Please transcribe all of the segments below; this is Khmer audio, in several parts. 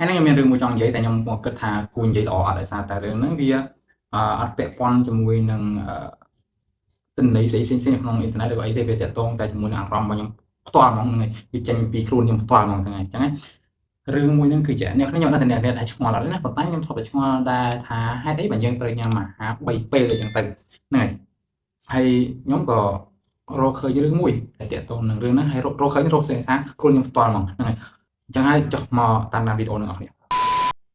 ហ្នឹងខ្ញុំមានរឿងមួយចង់និយាយតែខ្ញុំគិតថាគួរនិយាយល្អអត់ដោយសារតែរឿងហ្នឹងវាអត់ពាក់ព័ន្ធជាមួយនឹងទិន្នន័យផ្សេងៗក្នុងអ៊ីនធឺណិតឬក៏អីទេវាទាក់ទងតែជាមួយនឹងអារម្មណ៍របស់ខ្ញុំផ្ទាល់ហ្មងហ្នឹងវាចេញពីខ្លួនខ្ញុំផ្ទាល់ហ្មងហ្នឹងហើយអញ្ចឹងរឿងមួយហ្នឹងគឺជាអ្នកខ្ញុំអត់តែអ្នកឆ្ងល់អត់ទេណាប៉ុន្តែខ្ញុំធ្លាប់តែឆ្ងល់ដែរថាហេតុអីបើយើងត្រូវញ៉ាំអាហារ3ពេលអីចឹងទៅហ្នឹងហើយខ្ញុំក៏រកឃើញរឿងមួយដែលទាក់ទងនឹងរឿងហ្នឹងហើយរកឃើញរកស្អីថាខ្លួនខ្ញុំផ្ទាល់ហ្មងហ្នឹងហើយអញ្ចឹងហើយចុះមកតាមដានវីដេអូហ្នឹងអស់គ្នា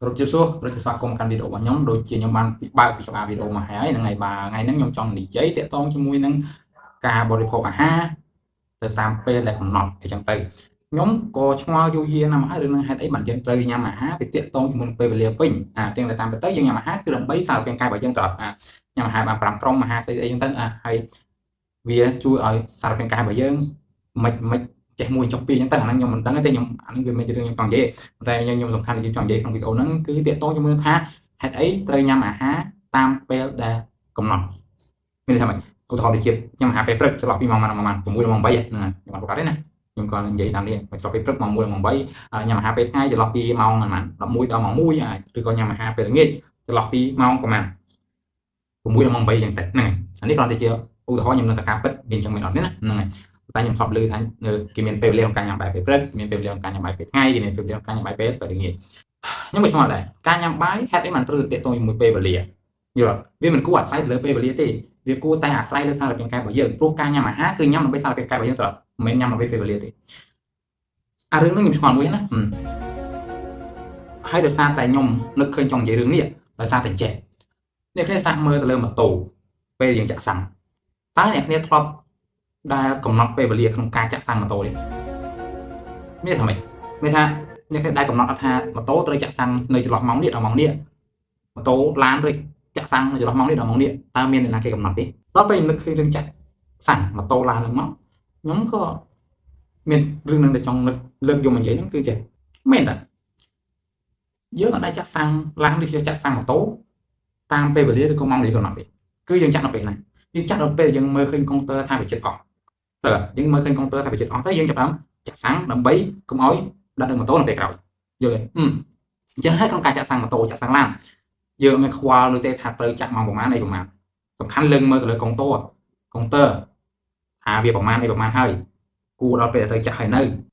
រកជិះសួររកស្វាគមន៍កាន់វីដេអូរបស់ខ្ញុំដូចជាខ្ញុំបានបើកពីច្បាប់វីដេអូមកហើយហ្នឹងហើយបាទថ្ងៃហ្នឹងខ្ញុំចង់និយាយទាក់ទងជាមួយនឹងការបរិភោគអាហារទៅតាមពេលដែលកំណត់អញ្ចឹងទៅខ្ញុំក៏ឆ្ងល់យូរយារណាស់មកហើយរឿងហ្នឹងហេតុអីបានយើងត្រូវញ៉ាំអាហារវាទាក់ទងជាមួយនឹងពេលវេលាវិញទាំងតែតាមពិតទៅយើងញ៉ាំអាហារគឺដើម្បីសារពាង្គកាយរបស់យើងទៅអត់ញ៉ាំអាហារបាន5ក្រុមអាហារស្អីអីចឹងទៅហើយវាជួយឲ្យសារពាង្គកាយរបស់យើងមិនចេះមួយចុះពីរចឹងទៅអាហ្នឹងខ្ញុំមិនដឹងទេខ្ញុំអាហ្នឹងវាមិនជារឿងខ្ញុំចង់និយាយតែខ្ញុំសំខាន់ដែលខ្ញុំចង់និយាយក្នុងវីដេអូហ្នឹងគឺទាក់ទងជាមួយថាហេតុអីត្រូវញ៉ាំអាហារតាមពេលដែលកំណត់មានន័យថាម៉េចឧទាហរណ៍ដូចជាញ៉ាំអាហារពេលព្រឹកចន្លោះពីម៉ោង6ដល់ម៉ោង8ហ្នឹងខ្ញុំអត់ប្រកាសទេណាខ្ញុំក៏និយាយតាមនេះចន្លោះពេលព្រឹកម៉ោង1ដល់ម៉ោង8ញ៉ាំអាហារពេលថ្ងៃចន្លោះពីម៉ោង11ដល់ម៉ោង1ឬក៏ញ៉ាំអាហារពេលល្ងាចចន្លោះពីម៉ោងប្រហែល6ដល់ម៉ោង8ចឹងទៅហ្នឹងអានេះគ្រាន់តែជាឧទាហរណ៍ខ្ញុំនៅតែការពិតមានចឹងមែនអត់ទេណាហ្នឹងហើយតែខ្ញុំធ្លាប់ឮថាគេមានពេលវេលាក្នុងការញ៉ាំបាយពេលព្រឹកមានពេលវេលាក្នុងការញ៉ាំបាយពេលថ្ងៃគេមានពេលវេលាក្នុងការញ៉ាំបាយពេលល្ងាចខ្ញុំក៏ឆ្ងល់ដែរការញ៉ាំបាយហេតុអីមិនត្រូវទាក់ទងជាមួយពេលវេលាយល់វាមិនគួរអាស្រ័យលើពេលវេលាទេវាគួរតែអាស្រ័យលើសារពាង្គកាយរបស់យើងព្រោះការញ៉ាំអាហារគឺញ៉ាំដើម្បីសារពាង្គកាយរបស់យើងតើមិនមែនញ៉ាំដើម្បីពេលវេលាទេអារឿងនេះខ្ញុំឆ្ងល់មួយណាហើយដោយសារតែខ្ញុំនឹកឃើញចង់និយាយរឿងនេះដោយសារតែចេះអ្នកគ្នាសាកមើលទៅលើម៉ូតូពេលយើងចាក់សាំងតើអ្នកគ្នាធ្លាប់ដែលកំណត់ពេលវេលាក្នុងការចាក់សាំងម៉ូតូនេះមានថាម៉េចមានថាអ្នកគ្នាដែលកំណត់អត់ថាម៉ូតូត្រូវចាក់សាំងនៅចន្លោះម៉ោងនេះដល់ម៉ោងនេះម៉ូតូឡានត្រូវចាក់សាំងនៅចន្លោះម៉ោងនេះដល់ម៉ោងនេះតើមានអ្នកណាគេកំណត់ទេដល់ពេលនឹកឃើញរឿងចាក់សាំងម៉ូតូឡាននឹងមកខ្ញុំក៏មានរឿងនឹងដែលចង់លើកយកមកនិយាយហ្នឹងគឺចេះមែនតាយើងអត់ដែលចាក់សាំងឡានឬចាក់សាំងម៉ូតូតាមពេលវេលាឬក៏ម៉ោងនេះកំណត់ទេគឺយើងចាក់ដល់ពេលណាយើងចាក់ដល់ពេលយើងមើលឃើញកុងទ័រថាវាចិត្តអស់តើយើងមើលឃើញកុងទ័រថាវាចិត្តអស់ទៅយើងចាប់ផ្ដើមចាក់សាំងដើម្បីកុំឲ្យដាក់នៅម៉ូតូនៅពេលក្រោយយល់ទេអញ្ចឹងហើយក្នុងការចាក់សាំងម៉ូតូចាក់សាំងឡានយើងមិនខ្វល់នោះទេថាត្រូវចាក់ម៉ោងប្រហែលអីប្រហែលសំខាន់លើកមើលទៅលើកុងទ័រថាវាប្រហែលអីប្រហែលហើយគួរដល់ពេលទៅចាក់ហើយ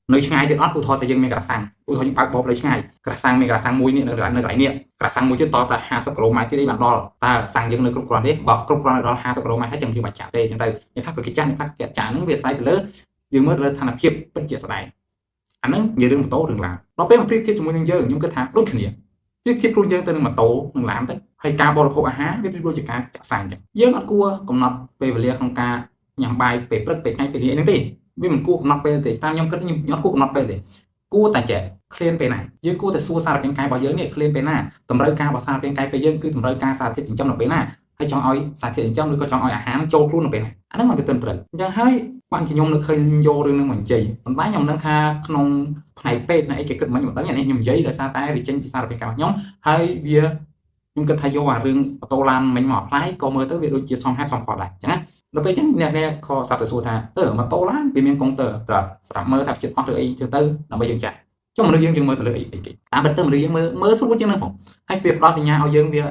នៅឆ្ងាយទៀតអត់ឧទាហរណ៍តែយើងមានក្រសាំងឧទាហរណ៍យើងបើកបបលើឆ្ងាយក្រសាំងមានក្រសាំងមួយនេះនៅកន្លែងនេះក្រសាំងមួយទៀតតតែ50គីឡូម៉ែត្រទៀតឯងបានដល់តើសាំងយើងនៅគ្រប់គ្រាន់ទេបើគ្រប់គ្រាន់ដល់50គីឡូម៉ែត្រហើយចឹងយើងមិនចាក់ទេចឹងទៅអ្នកខ្លះក៏គេចាក់អ្នកខ្លះគេចាក់ហ្នឹងវាអាស្រ័យទៅលើយើងមើលទៅលើស្ថានភាពពិតជាស្ដែងអាហ្នឹងនិយាយរឿងម៉ូតូរឿងឡានដល់ពេលមកប្រៀបធៀបជាមួយនឹងយើងខ្ញុំគិតថាដូចគ្នាប្រៀបធៀបខ្លួនយើងទៅនឹងម៉ូតូនឹងឡានទៅហើយការបរិភោគអាហារវាប្រៀបដូចជាការចាក់សាំងចឹងយើងអត់គួរកំណត់ពេលវេលាក្នុងការញ៉ាំបាយពេលព្រឹកពេលថ្ងៃពេលល្ងាចហ្នឹងទេវាមិនគួរកំណត់ពេលទេតាមខ្ញុំគិតខ្ញុំអត់គួរកំណត់ពេលទេគួរតែចេះឃ្លានពេលណាយើងគួរតែសួរសារពាង្គកាយរបស់យើងនេះឃ្លានពេលណាតម្រូវការរបស់សារពាង្គកាយពេលយើងគឺតម្រូវការសារធាតុចិញ្ចឹមនៅពេលណាហើយចង់ឲ្យសារធាតុចិញ្ចឹមឬក៏ចង់ឲ្យអាហារចូលខ្លួននៅពេលណាអាហ្នឹងមកទៅព្រឹកអញ្ចឹងហើយបានជាខ្ញុំនឹកឃើញយករឿងហ្នឹងមកនិយាយប៉ុន្តែខ្ញុំនឹងថាក្នុងផ្នែកពេទ្យណាអីគេគិតមិនដឹងអានេះខ្ញុំនិយាយដោយសារតែវាចេញពីសារពាង្គកាយរបស់ខ្ញុំហើយវាខ្ញុំគិតថាយកអារឿងបតូឡានមិញមកអប្លាយក៏មើលទៅវាដូចជាសមហេតុសមផលដែរអញ្ចឹងណាដល់ពេលអញ្ចឹងអ្នកក៏ស្រាប់តែសួរថាម៉ូតូឡានវាមានកុងទ័រត្រាប់ស្រាប់មើលថាចិត្តអស់ឬអីទៅដើម្បីយើងចាក់ចុះមនុស្សយើងមើលទៅលើអីគេតាមពិតទៅមនុស្សយើងមើលស្រួលជាងហ្នឹងផងហើយពេលផ្ដល់សញ្ញាឲ្យយើងវា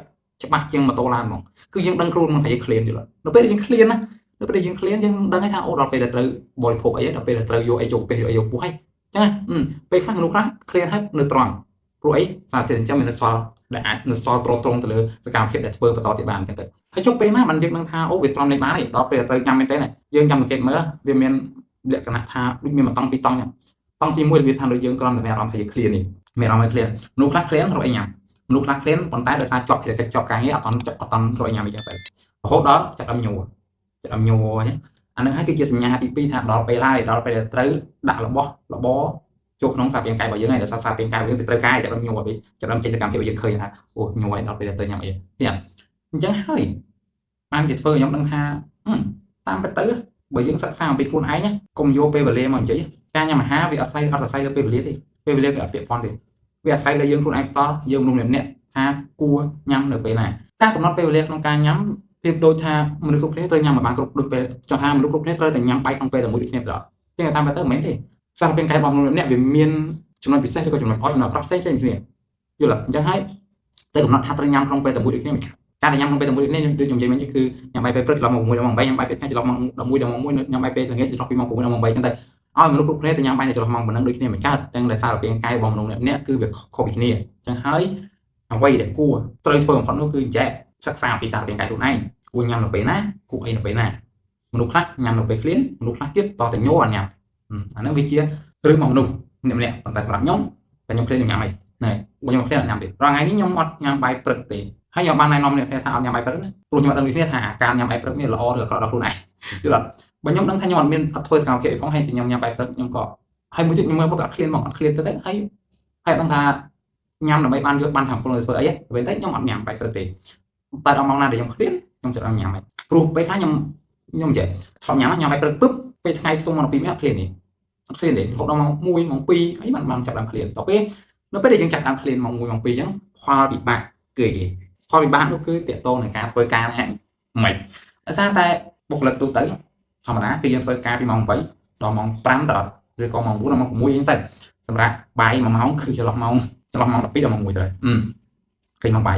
ច្បាស់ជាងម៉ូតូឡានហ្មងគឺយើងដឹងខ្លួនមកថាយើងឃ្លានយល់ដល់ពេលយើងឃ្លានណាដល់ពេលយើងឃ្លានយើងដឹងថាអូដល់ពេលដែលត្រូវបរិភោគអីដល់ពេលដែលត្រូវយកអីចូលពេលយកអីយកពោះហើយអញ្ចឹងពេលខ្លះមនុស្សខ្លះឃ្លានហើយនៅត្រង់ព្រោះអីសារធាតុចិញ្ចឹមមាននៅសល់ដែលអាចនៅសល់ត្រង់ទៅលើសកម្មភាពដែលធ្វើបន្តទៀតបានអញ្ចឹងទៅហើយចុះពេលណាបានយើងនឹងថាអូវាត្រង់នេះបានហើយដល់ពេលត្រូវញ៉ាំមែនទេយើងចាំសង្កេតមើលវាមានលក្ខណៈថាដូចមានមួយតង់ពីរតង់តង់ទី1វាថាដូចយើងគ្រាន់តែមានអារម្មណ៍ថាយើងឃ្លាននេះមានអារម្មណ៍ឃ្លានមនុស្សខ្លះឃ្លានរកអីញ៉ាំមនុស្សខ្លះឃ្លានប៉ុន្តែដោយសារជាប់ភារកិច្ចជាប់ការងារអត់តន់រកអីញ៉ាំអីចឹងទៅរហូតដល់ចាប់ដើមញ័រអញ្ចឹងអានឹងហើយគឺជាសញ្ញាទី2ថាដល់ពេលហើយដល់ពេលត្រូវដាក់របស់របរចូលក្នុងសារពាង្គកាយរបស់យើងហើយដោយសារសារពាង្គកាយរបស់យើងទៅត្រូវកាយចាប់ដើមញ័រវិញចាប់ដើមចេញសកម្មភាពរបស់យើងឃើញថាអូញ័រហើយដល់ពេលទៅញ៉ាំអីទៀតអញ្ចឹងហើយបានគេធ្វើខ្ញុំដឹងថាតាមពិតទៅបើយើងសិក្សាអំពីខ្លួនឯងកុំយកពេលវេលាមកនិយាយការញ៉ាំអាហារវាអត់អាស្រ័យលើពេលវេលាទេពេលវេលាវាអត់ពាក់ព័ន្ធទេវាអាស្រ័យលើយើងខ្លួនឯងផ្ទាល់យើងមនុស្សម្នាក់ថាគួរញ៉ាំនៅពេលណាការកំណត់ពេលវេលាក្នុងការញ៉ាំប្រៀបដូចថាមនុស្សគ្រប់គ្នាត្រូវញ៉ាំឲ្យបានគ្រប់ដូចពេលចង់ថាមនុស្សគ្រប់គ្នាត្រូវតែញ៉ាំបាយក្នុងពេលតែមួយដូចគ្នាប្រហែលចឹងតាមពិតទៅមិនមែនទេសារពាង្គកាយរបស់មនុស្សម្នាក់វាមានចំណុចពិសេសឬក៏ចំណុចអត់ចំណុចអាក្រក់ផ្សេងគ្នា យល់អញ្ចឹងហើយទៅកំណត់ថាត្រូវញ៉ាំក្នុងពេលតែមួយដូចគ្នាការដែលញ៉ាំក្នុងពេលតែមួយដូចគ្នាដូចខ្ញុំនិយាយមិញគឺញ៉ាំបាយពេលព្រឹកចន្លោះម៉ោង6ដល់ម៉ោង8ញ៉ាំបាយពេលថ្ងៃចន្លោះម៉ោង11ដល់ម៉ោង1ញ៉ាំបាយពេលល្ងាចចន្លោះពីម៉ោង6ដល់ម៉ោង8អញ្ចឹងទៅឲ្យមនុស្សគ្រប់គ្នាទៅញ៉ាំបាយនៅចន្លោះម៉ោងប៉ុណ្ណឹងដូចគ្នាមិនកើតអញ្ចឹងដោយសារតែរាងកាយរបស់មនុស្សអ្នកគឺវាខុសពីគ្នាអញ្ចឹងហើយអ្វីដែលគួរត្រូវធ្វើបំផុតនោះគឺចែកសិក្សាពីសាររាងកាយខ្លួនឯងគួរញ៉ាំនៅពេលណាគួរអីនៅពេលណាមនុស្សខ្លះញ៉ាំនៅពេលឃ្លានមនុស្សខ្លះទៀតតតែញ័រអត់ញ៉ាំអាហ្នឹងវាជារឿងរបស់មនុស្សម្នាក់ៗប៉ុន្តែសម្រាប់ខ្ញុំតែខ្ញុំឃ្លានខ្ញុំញ៉ាំអីណែខ្ញុំឃ្លានអត់ញ៉ាំទេរាល់ថ្ងៃនេះខ្ញុំអត់ញ៉ាំបាយព្រឹកទេហើយខ្ញុំបានណែនាំអ្នកថាអត់ញ៉ាំបាយព្រឹកណាព្រោះខ្ញុំអត់ដឹងពីគ្នាថាការញ៉ាំបាយព្រឹកនេះល្អឬអាក្រក់ដល់ខ្លួនឯងយល់អត់បើខ្ញុំដឹងថាខ្ញុំអត់មានអត់ធ្វើសកម្មភាពអីផងហើយខ្ញុំញ៉ាំបាយព្រឹកខ្ញុំក៏ហើយមួយទៀតខ្ញុំមើលមកអត់ឃ្លានមកអត់ឃ្លានទៅហើយហើយដឹងថាញ៉ាំដើម្បីបានយកបានថាពលធ្វើអីទៅតែខ្ញុំអត់ញ៉ាំបាយព្រឹកទេតែដល់ម៉ោងណាដែលខ្ញុំឃ្លានខ្ញុំចាប់ញ៉ាំហើយព្រោះពេលថាខ្ញុំចេះឆ្លងញ៉ាំបាយព្រឹកពឹបពេលថ្ងៃខ្ទង់ម៉ោង12អត់ឃ្លានទេអត់ឃ្លានទេរហូតដល់ម៉ោង1ម៉ោង2អីបានចាប់ដល់ឃ្លានដល់ពេលនៅពេលដែលយើងចាប់ដើមឃ្លានម៉ោង1ម៉ោង2អញ្ចឹងផលពិបាកគឺអីផលពិបាកនោះគឺតាក់ទងនឹងការធ្វើការហ្នឹងមិនដោយសារតែបុគ្គលិកទូទៅធម្មតាគឺយើងធ្វើការពីម៉ោង8ដល់ម៉ោង5ដល់ឬក៏ម៉ោង4ដល់ម៉ោង6អញ្ចឹងទៅសម្រាប់បាយ1ម៉ោងគឺចន្លោះម៉ោង12ដល់ម៉ោង1ទៅឃើញមកបាយ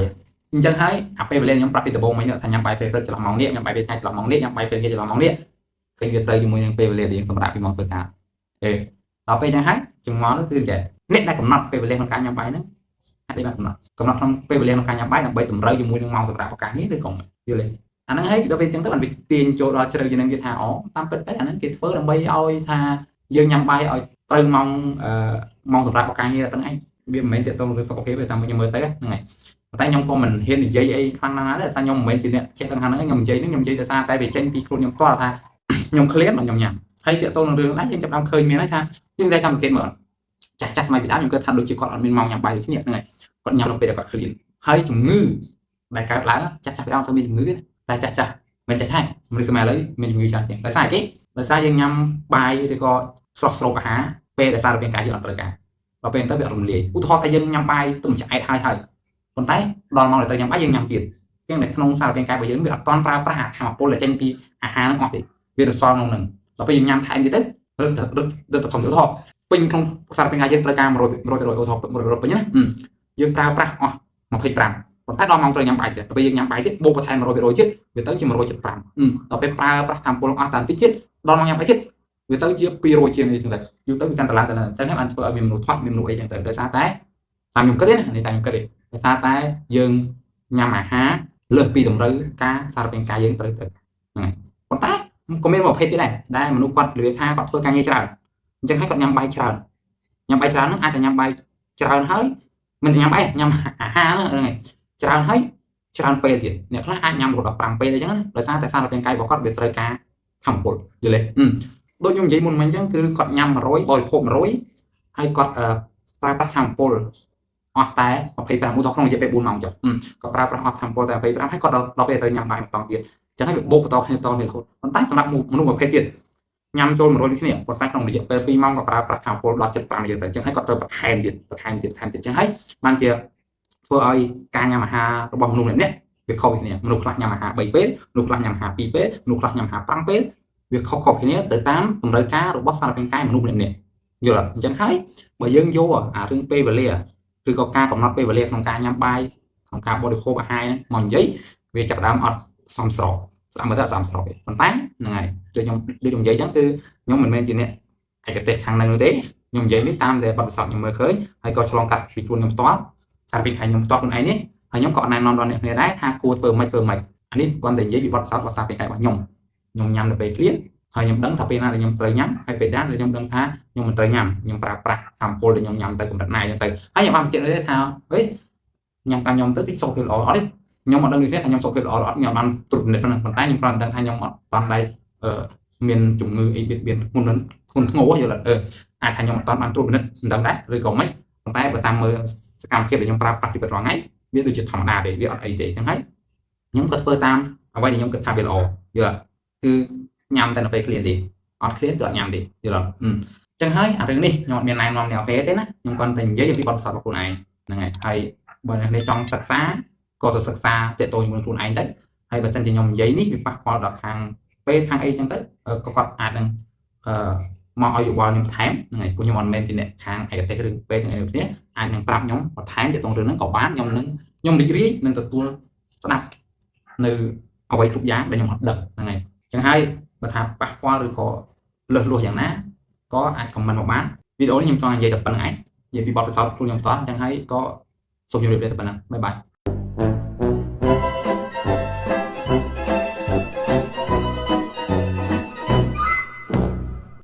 អញ្ចឹងហើយអាពេលវេលាខ្ញុំប្រាប់ពីដំបូងមិញថាញ៉ាំបាយពេលព្រឹកចន្លោះម៉ោងនេះញ៉ាំបាយពេលថ្ងៃចន្លោះម៉ោងនេះញ៉ាំបាយពេលល្ងាចចន្លោះម៉ោងនេះឃើញវាទៅជាមួយនឹងពេលវេលាដែលយើងសម្រាប់ពីម៉ោងធ្វើការដល់ពេលអញ្ចឹងហើយជំងល់នោះគឺតែអ្នកដែលកំណត់ពេលវេលាក្នុងការញ៉ាំបាយហ្នឹងអាចបានកំណត់ក្នុងពេលវេលាក្នុងការញ៉ាំបាយដើម្បីតម្រូវជាមួយនឹងម៉ោងសម្រាប់ឱកាសនេះឬក៏យល់ទេអាហ្នឹងហើយដល់ពេលអញ្ចឹងទៅបានវាទាញចូលដល់ជ្រៅជាងនឹងគេថាអូតាមពិតទៅអាហ្នឹងគេធ្វើដើម្បីឲ្យថាយើងញ៉ាំបាយឲ្យត្រូវម៉ោងសម្រាប់ឱកាសនេះតែហ្នឹងឯងវាមិនមែនទាក់ទងនឹងសុខភាពទេតាមខ្ញុំមើលទៅហ្នឹងហើយតែខ្ញុំក៏មិនហ៊ាននិយាយអីខ្លាំងណាស់ដែរដោយសារខ្ញុំមិនមែនជាអ្នកចេះដឹងថាហ្នឹងខ្ញុំនិយាយដោយសារតែវាចេញពីខ្លួនខ្ញុំផ្ទាល់ថាខ្ញុំឃ្លានមកខ្ញុំញ៉ាំហើយទាក់ទងនឹងរឿងហ្នឹងយើងចាប់ដើមឃើញមានហើយថាយើងតែកម្មវិធីមើលចាស់សម័យពីដើមខ្ញុំគិតថាដូចជាគាត់អត់មានម៉ោងញ៉ាំបាយដូចគ្នាហ្នឹងហើយគាត់ញ៉ាំនៅពេលដែលគាត់ឃ្លានហើយជំងឺដែលកើតឡើងចាស់ពីដើមស្មានជំងឺតែចាស់មិនចាស់មនុស្សសម័យឥឡូវមានជំងឺច្រើនជាងដោយសារអីដោយសារយើងញ៉ាំបាយឬក៏ស្រស់ស្រូបអាហារពេលដែលសាររាងកាយយើងអត់ត្រូវការដល់ពេលទៅវារំលាយឧទាហរណ៍ថាយើងញ៉ាំបាយទុំឆ្អែតហើយប៉ុន្តែដល់ម៉ោងដែលត្រូវញ៉ាំបាយយើងញ៉ាំទៀតជាងនៅក្នុងសាររាងកាយរបស់យើងវាអត់ទាន់ប្រើប្រាស់ថាមពលដែលចេញពីអាហារហ្នឹងអស់ទេវារសល់ក្នុងហ្នឹងដល់ពេលយើងញ៉ាំថែមទៀតទៅរត់ធំឧទាហរណ៍ពេញក្នុងសាររាងកាយយើងត្រូវការ100%ឧទាហរណ៍100%ពេញណាយើងប្រើប្រាស់អស់25ប៉ុន្តែដល់ម៉ោងត្រូវញ៉ាំបាយទៀតដល់ពេលយើងញ៉ាំបាយទៀតបូកបន្ថែម100%ទៀតវាទៅជា175ដល់ពេលប្រើប្រាស់ថាមពលអស់តាមតិចទៀតដល់ម៉ោងញ៉ាំបាយទៀតវាទៅជា200ជាងអីចឹងទៅយូរទៅវាកាន់តែឡើងទៅអញ្ចឹងហើយបានធ្វើឲ្យមានមនុស្សថត់មានមនុស្សអីចឹងទៅដោយសារតែតាមខ្ញុំគិតណានេះតាមខ្ញុំគិតទេដោយសារតែយើងញ៉ាំអាហារលើសពីតម្រូវការសាររាងកាយយើងត្រូវទៅហ្នឹងហើយប៉ុន្តែក៏មានប្រភេទទៀតដែរដែលមនុស្សគាត់និយាយថាគាត់ធ្វើការងារច្រើនអញ្ចឹងហើយគាត់ញ៉ាំបាយច្រើនហ្នឹងអាចតែញ៉ាំបាយច្រើនហើយមិនញ៉ាំបាយញ៉ាំអាហារហ្នឹងហើយច្រើនហើយច្រើនពេលទៀតអ្នកខ្លះអាចញ៉ាំរហូតដល់5ពេលអីចឹងណាដោយសារតែសាររាងកាយរបស់គាត់វាត្រូវការធម្មពលយល់ទេដូចខ្ញុំនិយាយមុនមិញអញ្ចឹងគឺគាត់ញ៉ាំ100បរិភោគ100ហើយគាត់ប្រើប្រាស់ធម្មពលអស់តែ25ឧទាហរណ៍ក្នុងរយៈពេល4ម៉ោងចុះគាត់ប្រើប្រាស់អស់ធម្មពលតែ25ហើយគាត់ដល់ពេលទៅញ៉ាំបាយបន្តទៀតអញ្ចឹងហើយវាបូកបន្តគ្នាតនេះរហូតប៉ុន្តែសម្រាប់មនុស្សប្រភេទទៀតញ៉ាំចូល100ដូចគ្នាប៉ុន្តែក្នុងរយៈពេល2ម៉ោងគាត់ប្រើប្រាស់ធម្មពលដល់75យើងទៅអញ្ចឹងហើយគាត់ត្រូវបន្ថែមទៀតអញ្ចឹងហើយបានជាធ្វើឲ្យការញ៉ាំអាហាររបស់មនុស្សម្នាក់វាខុសពីគ្នាមនុស្សខ្លះញ៉ាំអាហារ3ពេលមនុស្សខ្លះញ៉ាំអាហារ2ពេលមនុស្សខ្លះញ៉ាំអាហារ5ពេលវាខុសៗគ្នាទៅតាមតម្រូវការរបស់សាររាងកាយមនុស្សម្នាក់យល់អត់អញ្ចឹងហើយបើយើងយកអារឿងពេលវេលាឬក៏ការកំណត់ពេលវេលាក្នុងការញ៉ាំបាយក្នុងការបរិភោគអាហារហ្នឹងមកនិយាយវាចាប់ដើមអត់សមស្របស្ដាប់មើលទៅសមស្របទេប៉ុន្តែហ្នឹងហើយដូចខ្ញុំនិយាយអញ្ចឹងគឺខ្ញុំមិនមែនជាអ្នកឯកទេសខាងហ្នឹងនោះទេខ្ញុំនិយាយនេះតាមតែបទពិសោធន៍ខ្ញុំមើលឃើញហើយក៏ឆ្លងកាត់ពីខ្លួនខ្ញុំផ្ទាល់សារពីខ្ញុំផ្ទាល់ខ្លួនឯងនេះហើយខ្ញុំក៏ណែនាំដល់អ្នកគ្នាដែរថាគួរធ្វើម៉េចអានេះគាត់តែនិយាយពីបទពិសោធន៍របស់សារពីរបស់ខ្ញុំញ៉ាំនៅពេលឃ្លានហើយខ្ញុំដឹងថាពេលណាដែលខ្ញុំត្រូវញ៉ាំហើយពេលណាដែលខ្ញុំដឹងថាខ្ញុំមិនត្រូវញ៉ាំខ្ញុំប្រើប្រាស់ធម្មពលដែលខ្ញុំញ៉ាំទៅកម្រិតណាអញ្ចឹងទៅហើយខ្ញុំបានបញ្ជាក់ទេថាហេញ៉ាំតាមខ្ញុំទៅទីសុខភាពល្អអត់ទេខ្ញុំអត់ដឹងនេះទេថាខ្ញុំសុខភាពល្អអត់ខ្ញុំបានត្រួតពិនិត្យប៉ុណ្ណឹងប៉ុន្តែខ្ញុំគ្រាន់តែដឹងថាខ្ញុំអត់បានដែរមានជំងឺអីបៀតបៀនធ្ងន់ធ្ងរយល់អត់អាចថាខ្ញុំអត់បានត្រួតពិនិត្យមិនដឹងដែរឬក៏មិនប៉ុន្តែបើតាមមើលសកម្មភាពដែលខ្ញុំប្រើប្រាស់ជីវិតរាល់ថ្ងៃវាដូចជាធម្មតាទេវាអត់អីទេអញ្ចឹងហើយខ្ញុំក៏ធ្វើតាមអ្វីដែលខ្ញុំគិតថាវាល្អយល់អត់គឺញ៉ាំតែនៅពេលឃ្លានទេអត់ឃ្លានគឺអត់ញ៉ាំទេយល់អត់អញ្ចឹងហើយអារឿងនេះខ្ញុំអត់មានណែនាំអ្នកអីទេណាខ្ញុំគ្រាន់តែនិយាយពីបទពិសោធន៍របស់ខ្លួនឯងហ្នឹងហើយបើអ្នកចង់សិក្សាក៏សិក្សាទាក់ទងជាមួយខ្លួនឯងទៅហើយបើសិនជាខ្ញុំនិយាយនេះវាប៉ះពាល់ដល់ខាងពេលខាងអីចឹងទៅក៏គាត់អាចនឹង មកឲ្យយោបល់ខ្ញុំថែមហ្នឹងហើយពួកខ្ញុំអត់មែនជាអ្នកខាងឯកទេសរឿងពេទ្យនឹងគ្នាអាចនឹងប្រាប់ខ្ញុំបន្ថែមទាក់ទងរឿងហ្នឹងក៏បានខ្ញុំរីករាយនឹងទទួលស្ដាប់នៅអ្វីគ្រប់យ៉ាងដែលខ្ញុំអត់ដឹងហ្នឹងហើយអញ្ចឹងហើយបើថាប៉ះពាល់ឬក៏លើសលួសយ៉ាងណាក៏អាចខមមិនមកបានវីដេអូនេះខ្ញុំចង់និយាយតែប៉ុណ្្នឹងឯងនិយាយពីបទពិសោធន៍ខ្លួនខ្ញុំផ្ទាល់អញ្ចឹងហើយក៏សូមជម្រាបលាតែប៉ុណ្ណឹងបាយបាយ